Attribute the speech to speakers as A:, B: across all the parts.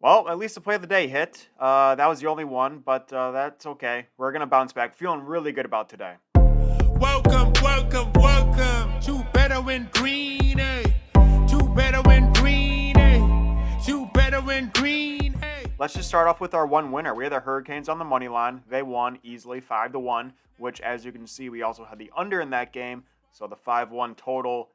A: Well, at least the play of the day hit. That was the only one, but that's okay. We're going to bounce back. Feeling really good about today.
B: Welcome to Bettor in Green, to Bettor in Green, to Bettor in Green.
A: Let's just start off with our one winner. We had the Hurricanes on the money line. They won easily 5-1, which, as you can see, we also had the under in that game. So the 5-1 total,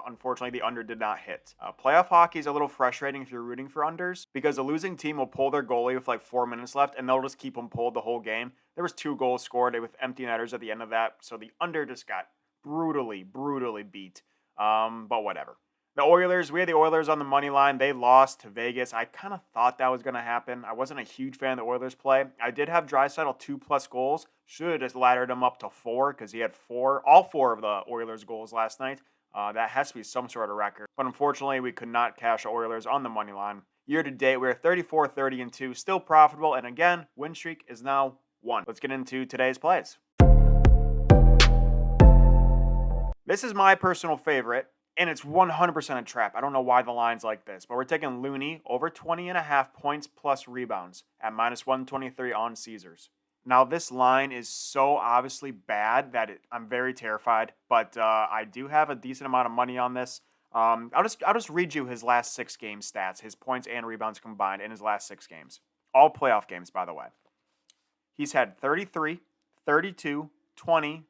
A: unfortunately, the under did not hit. Playoff hockey is a little frustrating if you're rooting for unders because the losing team will pull their goalie with like 4 minutes left, and they'll just keep them pulled the whole game. There was 2 goals scored with empty netters at the end of that, so the under just got brutally beat. But whatever. The Oilers, we had the Oilers on the money line. They lost to Vegas. I kind of thought that was going to happen. I wasn't a huge fan of the Oilers play. I did have Draisaitl 2+ goals. Should have just laddered him up to 4 because he had all 4 of the Oilers goals last night. That has to be some sort of record. But unfortunately, we could not cash the Oilers on the money line. Year to date, we're 34-30-2, still profitable. And again, win streak is now 1. Let's get into today's plays. This is my personal favorite. And it's 100% a trap. I don't know why the line's like this, but we're taking Looney over 20.5 points plus rebounds at -123 on Caesars. Now, this line is so obviously bad that I'm very terrified, but I do have a decent amount of money on this. I'll just read you his last 6 game stats, his points and rebounds combined in his last 6 games. All playoff games, by the way. He's had 33, 32, 20,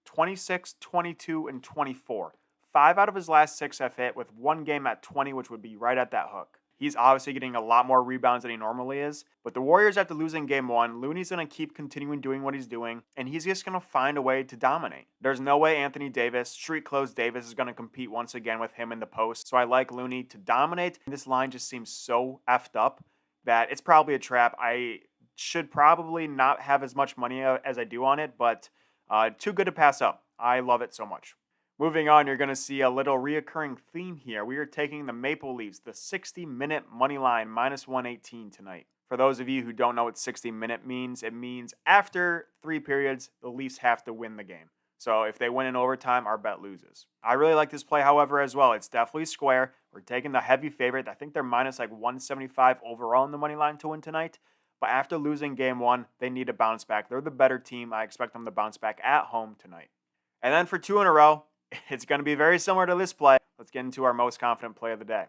A: 26, 22, and 24. 5 out of his last 6 have hit, with 1 game at 20, which would be right at that hook. He's obviously getting a lot more rebounds than he normally is. But the Warriors, after losing game 1, Looney's going to keep continuing doing what he's doing, and he's just going to find a way to dominate. There's no way Anthony Davis, street clothes Davis, is going to compete once again with him in the post. So I like Looney to dominate. This line just seems so effed up that it's probably a trap. I should probably not have as much money as I do on it, but too good to pass up. I love it so much. Moving on, you're going to see a little reoccurring theme here. We are taking the Maple Leafs, the 60-minute money line, -118 tonight. For those of you who don't know what 60-minute means, it means after 3 periods, the Leafs have to win the game. So if they win in overtime, our bet loses. I really like this play, however, as well. It's definitely square. We're taking the heavy favorite. I think they're -175 overall in the money line to win tonight. But after losing game 1, they need to bounce back. They're the better team. I expect them to bounce back at home tonight. And then for 2 in a row, it's going to be very similar to this play. Let's get into our most confident play of the day.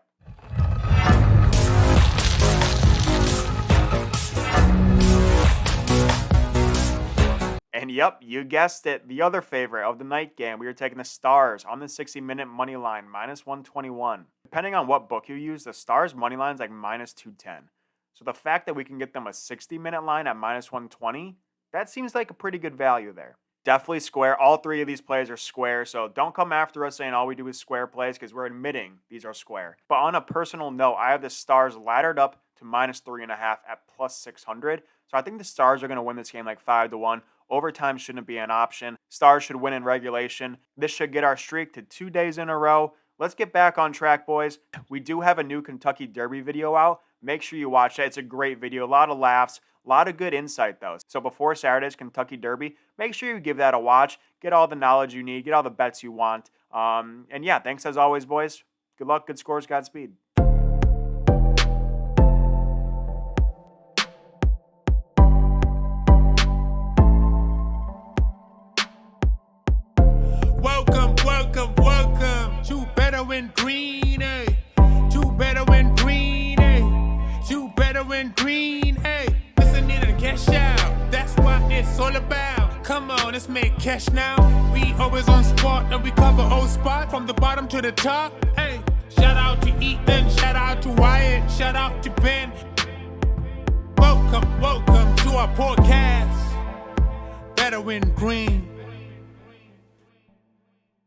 A: And yep, you guessed it, the other favorite of the night game. We are taking the Stars on the 60-minute money line, -121. Depending on what book you use, the Stars money line is like -210. So the fact that we can get them a 60-minute line at -120, that seems like a pretty good value there. Definitely square. All 3 of these plays are square, so don't come after us saying all we do is square plays because we're admitting these are square. But on a personal note, I have the Stars laddered up to -3.5 at +600. So I think the Stars are going to win this game like 5-1. Overtime shouldn't be an option. Stars should win in regulation. This should get our streak to 2 days in a row. Let's get back on track, boys. We do have a new Kentucky Derby video out. Make sure you watch it. It's a great video. A lot of laughs. A lot of good insight, though. So before Saturday's Kentucky Derby, make sure you give that a watch. Get all the knowledge you need. Get all the bets you want. And yeah, thanks as always, boys. Good luck, good scores, Godspeed.
B: Welcome to Bettor in Green, to Bettor in Green, to Bettor in Green, Listen in and cash out, that's what it's all about. Come on, let's make cash now. We always on spot and we cover all spot from the bottom to the top. Hey, shout out to Ethan, shout out to Wyatt, shout out to Ben. Welcome to our podcast, Bettor in Green.